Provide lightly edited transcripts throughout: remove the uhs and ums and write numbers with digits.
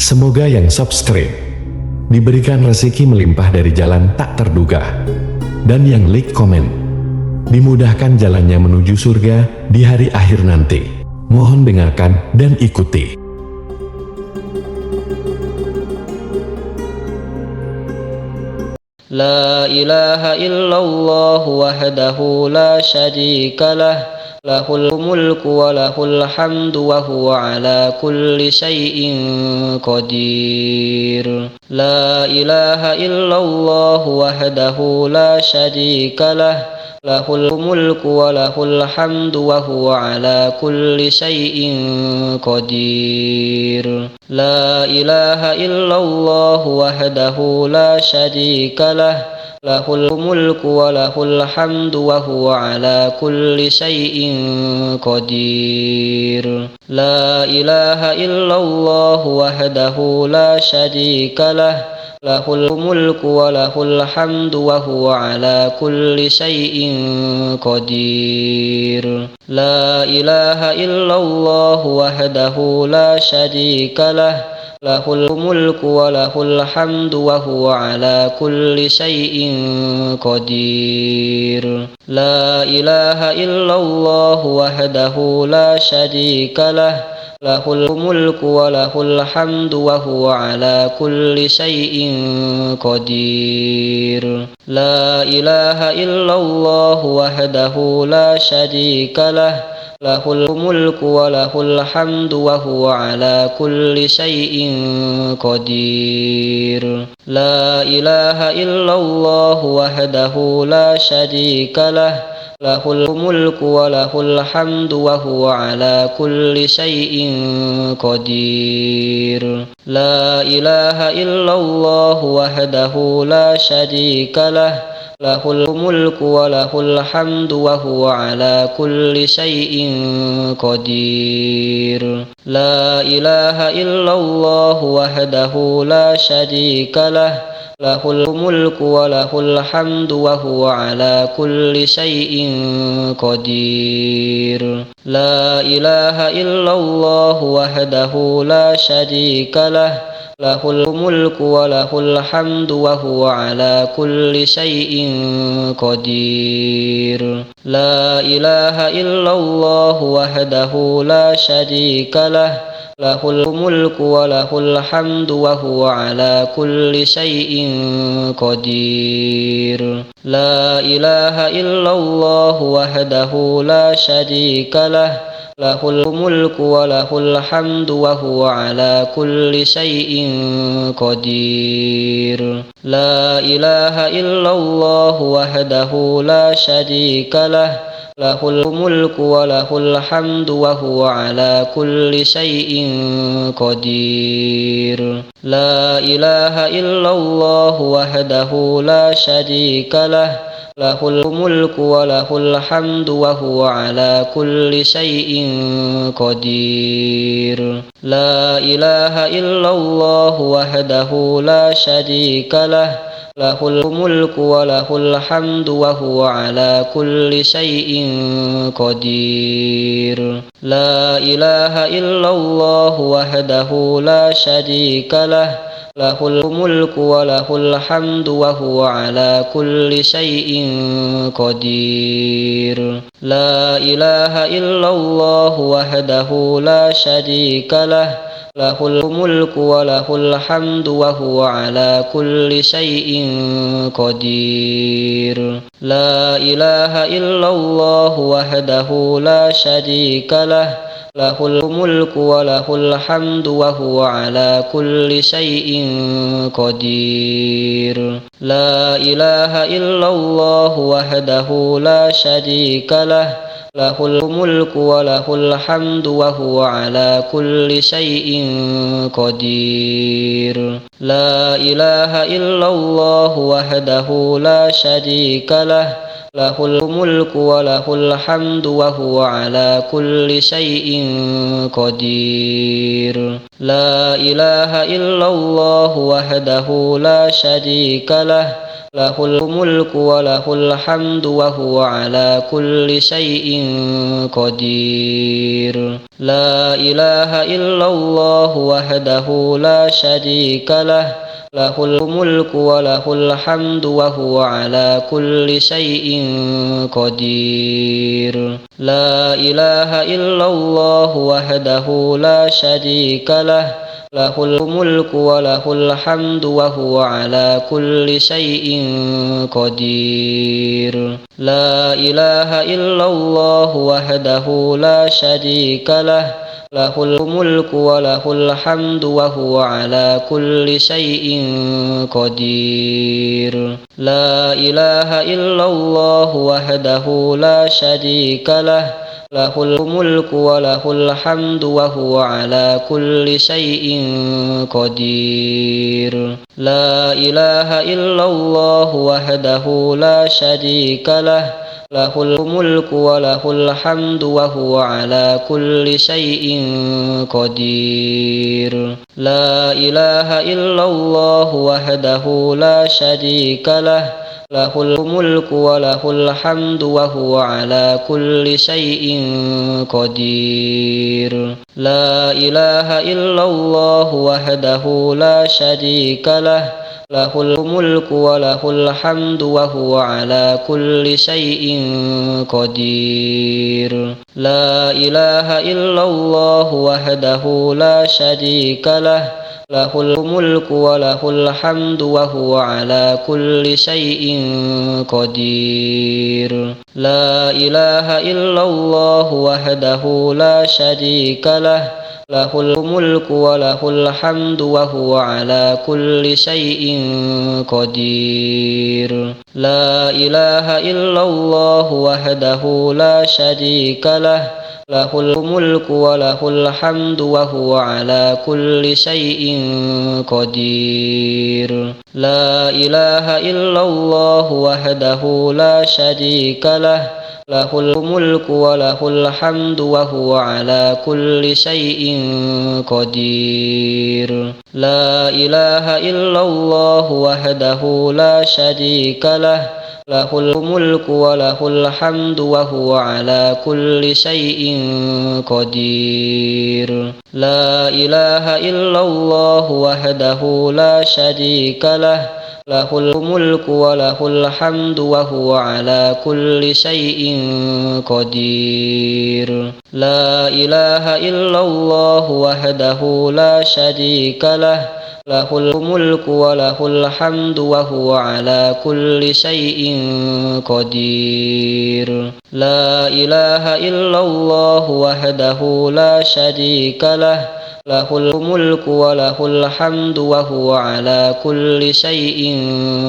Semoga yang subscribe diberikan rezeki melimpah dari jalan tak terduga, dan yang like komen dimudahkan jalannya menuju surga di hari akhir nanti. Mohon dengarkan dan ikuti. La ilaha illallah wahdahu la syarika lah, lahul mulku wa lahul hamdu wa huwa ala kulli syai'in qadir. La ilaha illallah wahdahu la syarika lah, lahul mulku wa lahul hamdu wa huwa ala kulli syai'in qadir. La ilaha illallah wahdahu la syarika lah, lahul mulku wa lahul hamdu wa huwa ala kulli syai'in qadir. La ilaha illallah wahdahu la syarika lah, lahul mulku wa lahul hamdu wa huwa ala kulli syai'in qadir. La ilaha illallah wahdahu la syarika lah, lahul mulku wa lahul hamdu wa huwa ala kulli syai'in qadir. La ilaha illallah wahdahu la syarika lah, lahul mulku wa lahul hamdu wa huwa ala kulli syai'in qadir. La ilaha illallah wahdahu la syarika lah, lahul mulku wa lahul hamdu wa huwa ala kulli syai'in qadir. La ilaha illallah wahdahu la syarika lah, lahul mulku wa lahul hamdu wa huwa ala kulli syai'in qadir. La ilaha illallah wahdahu la syarika lah, lahul mulku wa lahul hamdu wa huwa ala kulli syai'in qadir. La ilaha illallah wahdahu la syarika lah, lahul mulku wa lahul hamdu wa huwa ala kulli syai'in qadir. La ilaha illallah wahdahu la syarika lah, lahul mulku wa lahul hamdu wa huwa ala kulli syai'in qadir. La ilaha illallah wahdahu la syarika lah, lahul mulku wa lahul hamdu wa huwa ala kulli syai'in qadir. La ilaha illallah wahdahu la syarika lah, lahul mulku wa lahul hamdu wa huwa ala kulli syai'in qadir. La ilaha illallah wahdahu la syarika lah, lahul mulku wa lahul hamdu wa huwa ala kulli syai'in qadir. La ilaha illallah wahdahu la syarika lah, lahul mulku wa lahul hamdu wa huwa ala kulli syai'in qadir. La ilaha illallah wahdahu la syarika lah, lahul mulku wa lahul hamdu wa huwa ala kulli syai'in qadir. La ilaha illallah wahdahu la syarika lah, lahul mulku wa lahul hamdu wa huwa ala kulli syai'in qadir. La ilaha illallah wahdahu la syarika lah, lahul mulku wa lahul hamdu wa huwa ala kulli syai'in qadir. La ilaha illallah wahdahu la syarika lah, lahul mulku wa lahul hamdu wa huwa ala kulli syai'in qadir. La ilaha illallah wahdahu la syarika lah, lahul mulku wa lahul hamdu wa huwa ala kulli syai'in qadir. La ilaha illallah wahdahu la syarika lah, lahul mulku wa lahul hamdu wa huwa ala kulli syai'in qadir. La ilaha illallah wahdahu la syarika lah, lahul mulku wa lahul hamdu wa huwa ala kulli syai'in qadir. La ilaha illallah wahdahu la syarika lah, lahul mulku wa lahul hamdu wa huwa ala kulli syai'in qadir. La ilaha illallah wahdahu la syarika lah, lahul mulku wa lahul hamdu wa huwa ala kulli syai'in qadir. La ilaha illallah wahdahu la syarika lah, lahul mulku wa lahul hamdu wa huwa ala kulli syai'in qadir. La ilaha illallah wahdahu la syarika lah, lahul mulku wa lahul hamdu wa huwa ala kulli syai'in qadir. La ilaha illallah wahdahu la syarika lah, lahul mulku wa lahul hamdu wa huwa ala kulli syai'in qadir. La ilaha illallah wahdahu la syarika lah, lahul mulku wa lahul hamdu wa huwa ala kulli syai'in qadir. La ilaha illallah wahdahu la syarika lah, lahul mulku wa lahul hamdu wa huwa ala kulli syai'in qadir. La ilaha illallah wahdahu la syarika lah, lahul mulku wa lahul hamdu wa huwa ala kulli syai'in qadir. La ilaha illallah wahdahu la syarika lah, lahul mulku wa lahul hamdu wa huwa ala kulli syai'in qadir. La ilaha illallah wahdahu la syarika lah, lahul mulku wa lahul hamdu wa huwa ala kulli syai'in qadir. La ilaha illallah wahdahu la syarika lah, lahul mulku wa lahul hamdu wa huwa ala kulli syai'in qadir. La ilaha illallah wahdahu la syarika lah, lahul mulku wa lahul hamdu wa huwa ala kulli syai'in qadir. La ilaha illallah wahdahu la syarika lah, lahul mulku wa lahul hamdu wa huwa ala kulli syai'in qadir. La ilaha illallah wahdahu la syarika lah, lahul mulku wa lahul hamdu wa huwa ala kulli syai'in qadir. La ilaha illallah wahdahu la syarika lah, lahul mulku wa lahul hamdu wa huwa ala kulli syai'in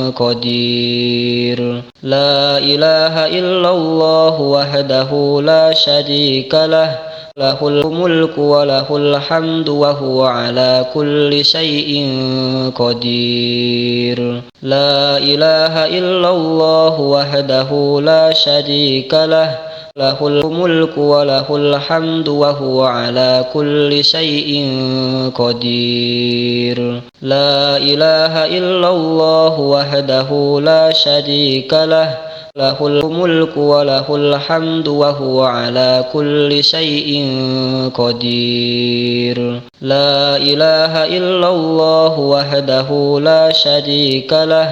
qadir. La ilaha illallah wahdahu la syarika lah, lahul mulku wa lahul hamdu wa huwa ala kulli syai'in qadir. La ilaha illallah wahdahu la syarika lah, lahul mulku wa lahul hamdu wa huwa ala kulli syai'in qadir. La ilaha illallah wahdahu la syarika lah, lahul mulku wa lahul hamdu wa huwa ala kulli syai'in qadir. La ilaha illallah wahdahu la syarika lah,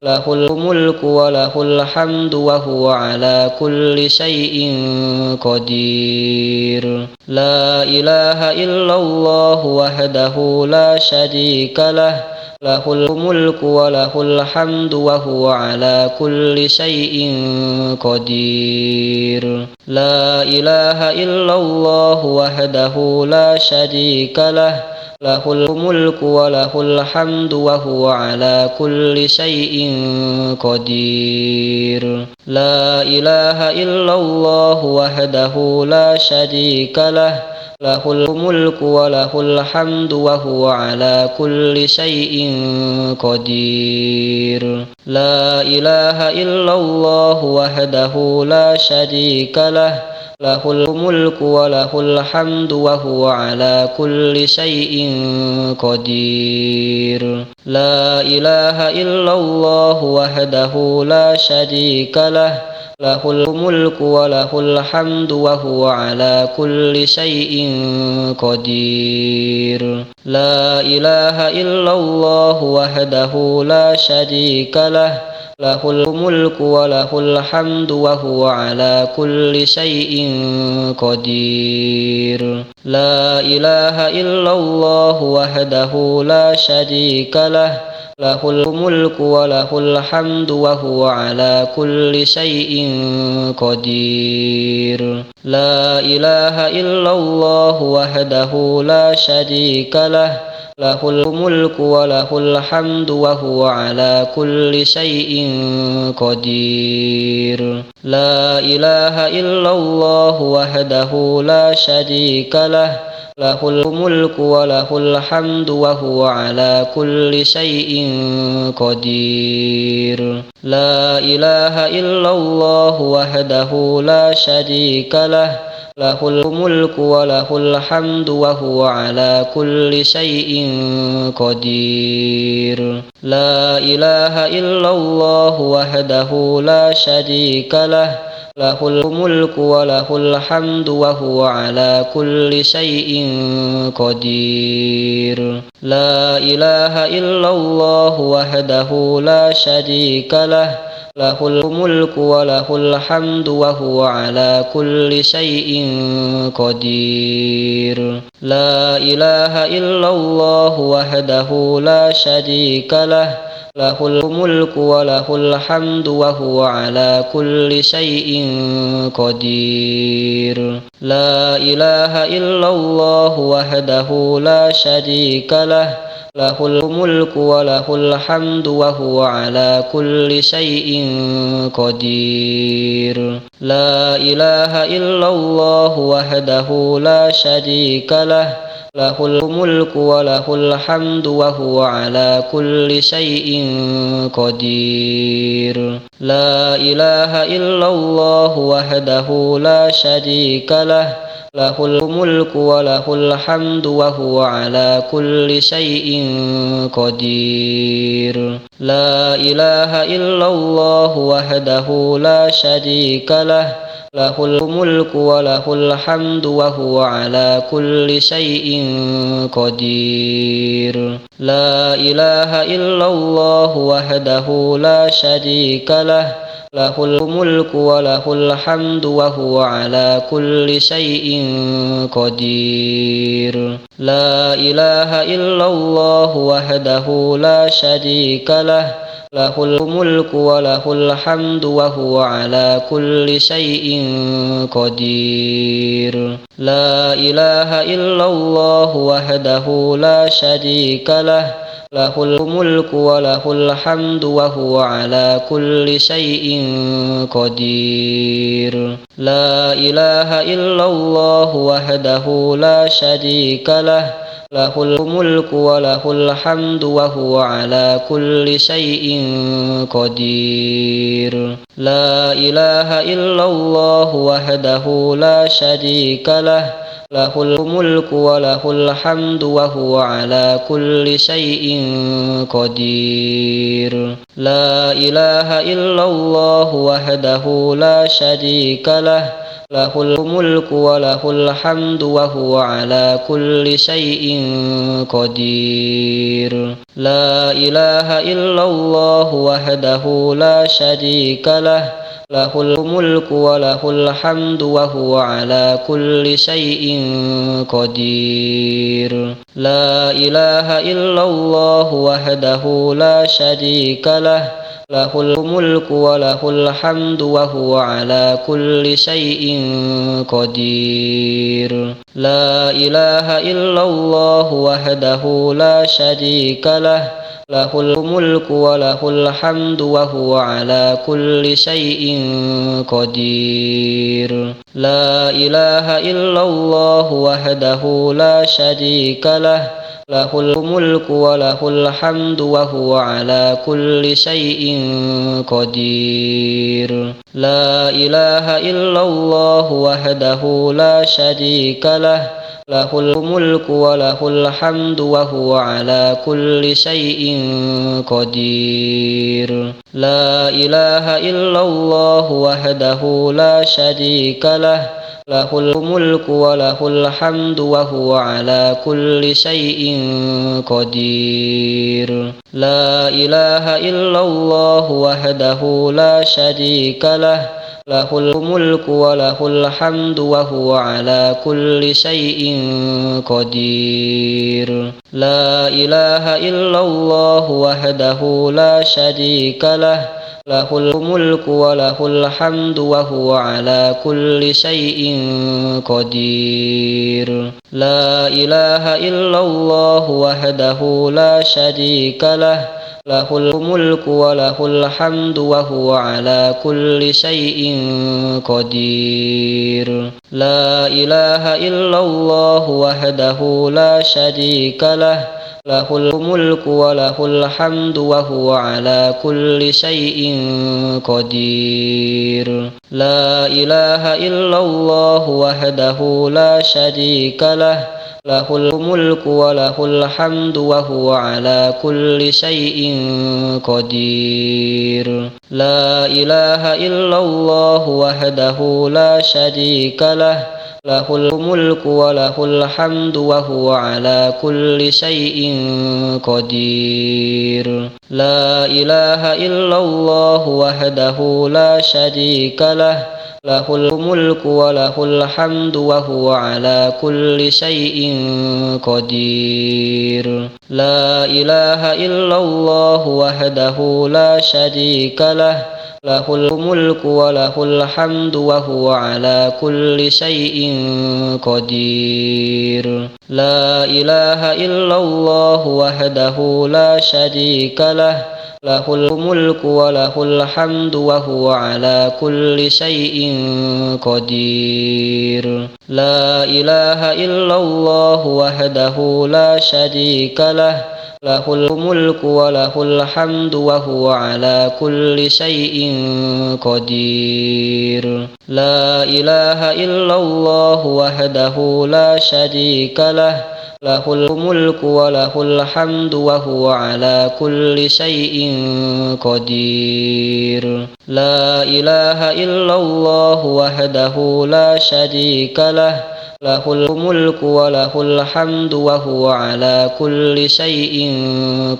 lahul mulku wa lahul hamdu wa huwa ala kulli syai'in qadir. La ilaha illallah wahdahu la syarika lah, lahul mulku wa lahul hamdu wa huwa ala kulli syai'in qadir. La ilaha illallah wahdahu la syarika lah, lahul mulku wa lahul hamdu wa huwa ala kulli syai'in qadir. La ilaha illallah wahdahu la syarika lah, lahul mulku wa lahul hamdu wa huwa ala kulli syai'in qadir. La ilaha illallah wahdahu la syarika lah, lahul mulku wa lahul hamdu wa huwa ala kulli syai'in qadir. La ilaha illallah wahdahu la syarika lah, lahul mulku wa lahul hamdu wa huwa ala kulli syai'in qadir. La ilaha illallah wahdahu la syarika lah, lahul mulku wa lahul hamdu wa huwa ala kulli syai'in qadir. La ilaha illallah wahdahu la syarika lah, lahul mulku wa lahul hamdu wa huwa ala kulli syai'in qadir. La ilaha illallah wahdahu la syarika lah, lahul mulku wa lahul hamdu wa huwa ala kulli syai'in qadir. La ilaha illallah wahdahu la syarika lah, lahul mulku wa lahul hamdu wa huwa ala kulli syai'in qadir. La ilaha illallah wahdahu la syarika lah, lahul mulku wa lahul hamdu wa huwa ala kulli syai'in qadir. La ilaha illallah wahdahu la syarika lah, lahul mulku wa lahul hamdu wa huwa ala kulli syai'in qadir. La ilaha illallah wahdahu la syarika lah, lahul mulku wa lahul hamdu wa huwa ala kulli syai'in qadir. La ilaha illallah wahdahu la syarika lah, lahul mulku wa lahul hamdu wa huwa ala kulli syai'in qadir. La ilaha illallah wahdahu la syarika lah, lahul mulku wa lahul hamdu wa huwa ala kulli syai'in qadir. La ilaha illallah wahdahu la syarika lah, lahul mulku wa lahul hamdu wa huwa ala kulli syai'in qadir. La ilaha illallah wahdahu la syarika lah, lahul mulku wa lahul hamdu wa huwa ala kulli syai'in qadir. La ilaha illallah wahdahu la syarika lah, lahul mulku wa lahul hamdu wa huwa ala kulli syai'in qadir. La ilaha illallah wahdahu la syarika lah, lahul mulku wa lahul hamdu wa huwa ala kulli syai'in qadir. La ilaha illallah wahdahu la syarika lah, lahul mulku wa lahul hamdu wa huwa ala kulli syai'in qadir. La ilaha illallah wahdahu la syarika lah, lahul mulku wa lahul hamdu wa huwa ala kulli syai'in qadir. La ilaha illallah wahdahu la syarika lah, lahul mulku wa lahul hamdu wa huwa ala kulli syai'in qadir. La ilaha illallah wahdahu la syarika lah, lahul mulku wa lahul hamdu wa huwa ala kulli syai'in qadir. La ilaha illallah wahdahu la syarika lah, lahul mulku wa lahul hamdu wa huwa ala kulli syai'in qadir. La ilaha illallah wahdahu la syarika lah, lahul mulku wa lahul hamdu wa huwa ala kulli syai'in qadir. La ilaha illallah wahdahu la syarika lah, lahul mulku wa lahul hamdu wa huwa ala kulli syai'in qadir. La ilaha illallah wahdahu la syarika lah, lahul mulku wa lahul hamdu wa huwa ala kulli syai'in qadir. La ilaha illallah wahdahu la syarika lah, له الملك وله الحمد وهو على كل شيء قدير لا إله إلا الله وحده لا شريك له له الملك وله الحمد وهو على كل شيء قدير لا إله إلا الله وحده لا شريك له له الملك وله الحمد وهو على كل شيء قدير لا إله إلا الله وحده لا شريك له له الملك وله الحمد وهو على كل شيء قدير لا إله إلا الله وحده لا شريك له له الملك وله الحمد وهو على كل شيء قدير لا إله إلا الله وحده لا شريك له له الملك وله الحمد وهو على كل شيء قدير لا إله إلا الله وحده لا شريك له له الملك وله الحمد وهو على كل شيء قدير لا إله إلا الله وحده لا شريك له له الملك وله الحمد وهو على كل شيء قدير لا إله إلا الله وحده لا شريك له له الملك وله الحمد وهو على كل شيء قدير لا إله إلا الله وحده لا شريك له له الملك وله الحمد وهو على كل شيء قدير لا إله إلا الله وحده لا شريك له له الملك وله الحمد وهو على كل شيء قدير لا إله إلا الله وحده لا شريك له له الملك وله الحمد وهو على كل شيء قدير لا إله إلا الله وحده لا شريك له له الملك وله الحمد وهو على كل شيء قدير لا إله إلا الله وحده لا شريك له له الملك وله الحمد وهو على كل شيء قدير لا إله إلا الله وحده لا شريك له له الملك وله الحمد وهو على كل شيء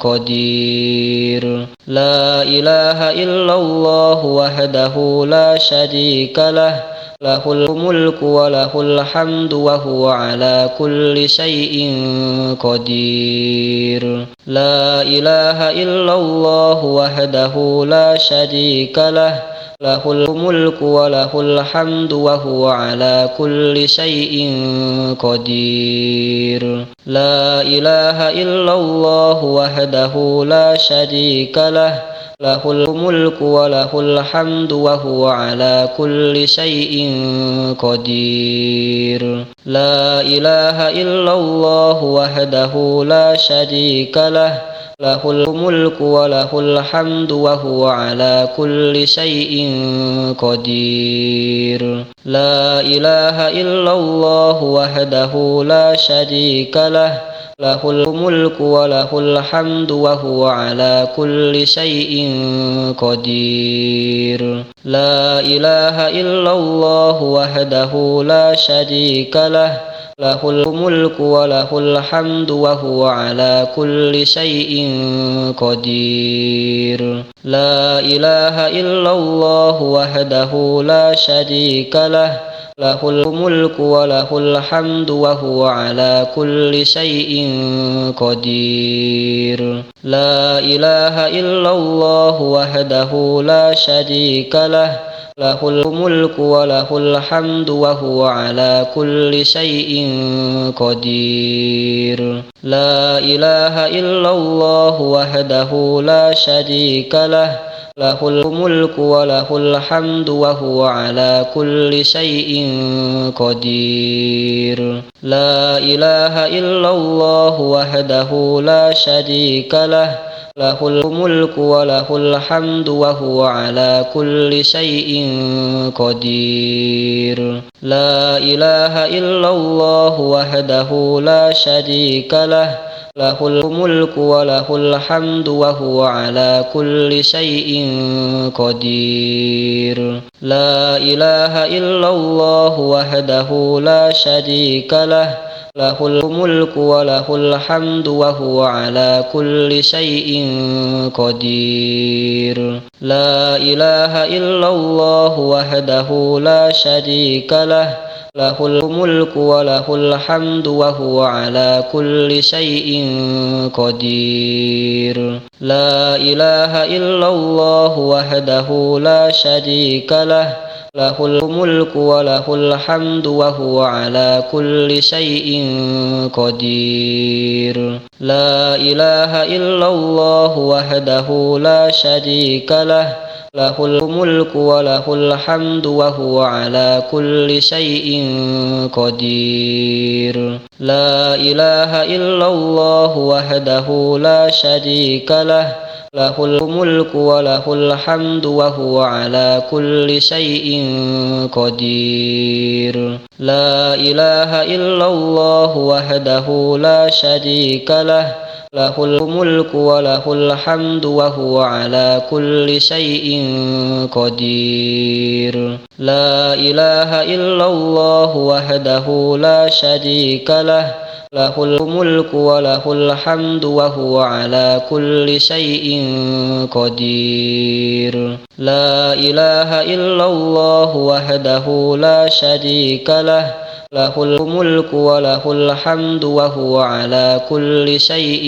قدير لا إله إلا الله وحده لا شريك له له الملك وله الحمد وهو على كل شيء قدير لا إله إلا الله وحده لا شريك له له الملك وله الحمد وهو على كل شيء قدير لا إله إلا الله وحده لا شريك له له الملك وله الحمد وهو على كل شيء قدير لا إله إلا الله وحده لا شريك له له الملك وله الحمد وهو على كل شيء قدير لا إله إلا الله وحده لا شريك له له الملك وله الحمد وهو على كل شيء قدير لا إله إلا الله وحده لا شريك له له الملك وله الحمد وهو على كل شيء قدير لا إله إلا الله وحده لا شريك له له الملك وله الحمد وهو على كل شيء قدير لا إله إلا الله وحده لا شريك له له الملك وله الحمد وهو على كل شيء قدير. لا إله إلا الله وحده لا شريك له له الملك وله الحمد وهو على كل شيء قدير. لا إله إلا الله وحده لا شريك له له الملك وله الحمد وهو على كل شيء قدير. لا إله إلا الله وحده لا شريك له له الملك وله الحمد وهو على كل شيء قدير. لا إله إلا الله وحده لا شريك له له الملك وله الحمد وهو على كل شيء قدير. لا إله إلا الله وحده لا شريك له له الملك وله الحمد وهو على كل شيء قدير. لا إله إلا الله وحده لا شريك له له الملك وله الحمد وهو على كل شيء قدير. لا إله إلا الله وحده لا شريك له له الملك وله الحمد وهو على كل شيء قدير. لا إله إلا الله وحده لا شريك له له الملك وله الحمد وهو على كل شيء قدير. لا إله إلا الله وحده لا شريك له له الملك وله الحمد وهو على كل شيء قدير. لا إله إلا الله وحده لا شريك له له الملك وله الحمد وهو على كل شيء قدير. لا إله إلا الله وحده لا شريك له له الملك وله الحمد وهو على كل شيء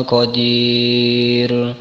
قدير.